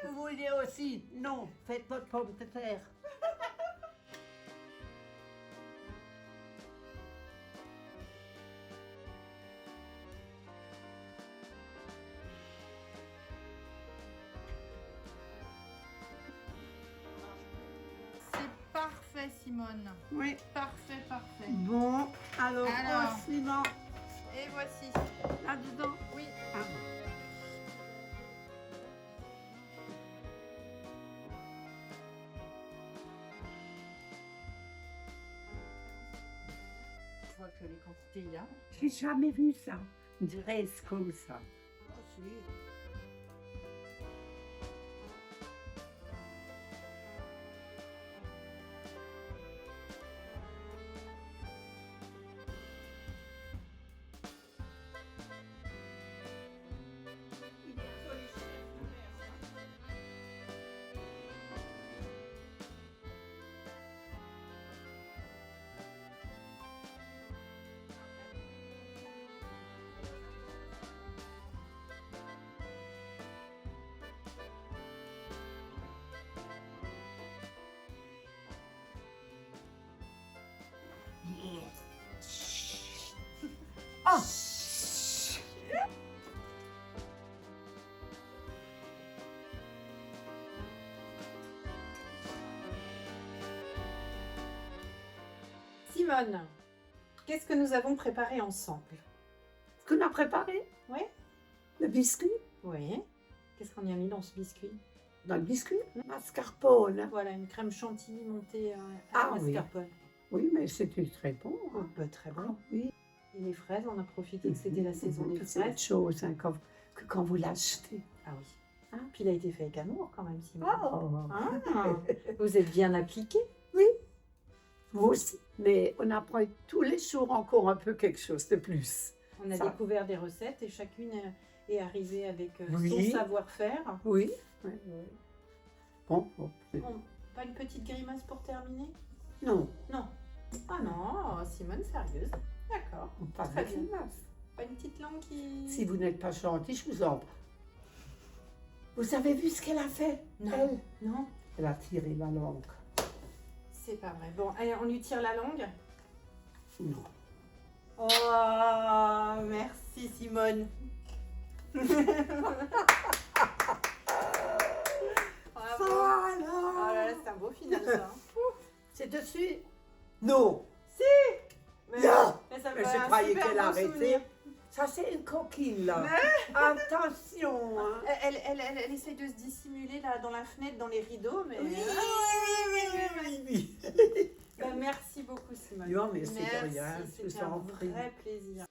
Vous voulez aussi? Non, faites votre pomme de terre. Parfait, Simone. Oui. Parfait, parfait. Bon, alors au suivant. Et voici. Là-dedans? Oui. Ah. Je vois que les quantités, il y a. J'ai jamais vu ça. Une dresse comme ça. Ah. Simone, qu'est-ce que nous avons préparé ensemble? Ce qu'on a préparé? Oui. Le biscuit? Oui. Qu'est-ce qu'on y a mis dans ce biscuit? Dans le biscuit? Mascarpone. Voilà, une crème chantilly montée à Ah oui. mascarpone. Oui, mais c'était très bon. Hein. Bah, très bon. Ah, oui. Et les fraises, on a profité que c'était la saison des C'est autre fraises. chose hein, que quand vous l'achetez. Ah oui. Ah, puis il a été fait avec amour quand même, Simone. Oh. Ah, vous êtes bien appliquée. Oui, vous aussi. Mais on apprend tous les jours encore un peu quelque chose de plus. On a Ça. découvert des recettes et chacune est arrivée avec Oui. son savoir-faire. Oui. Oui. Bon, bon. Bon, pas une petite grimace pour terminer? Non. Non. Ah non, Simone sérieuse. D'accord. Pas Très de bien. grimace. Pas une petite langue qui... Si vous n'êtes pas gentil, je vous en prie. Vous avez vu ce qu'elle a fait? Non. Elle, Non, elle a tiré la langue. c'est pas vrai. Bon, allez, on lui tire la langue. Non. Oh, merci Simone. Bravo. un beau final, ça. C'est dessus. Non. Si. Mais, Là. mais ça me Mais fait je un croyais super qu'elle beau arrêtait. souvenir. Ça, c'est une coquine, là. Attention, hein. Elle essaie de se dissimuler là dans la fenêtre, dans les rideaux, mais. Oui. Ben, merci beaucoup, Simone. Non, mais c'est de Merci, rien, je c'était un t'en prie. vrai plaisir.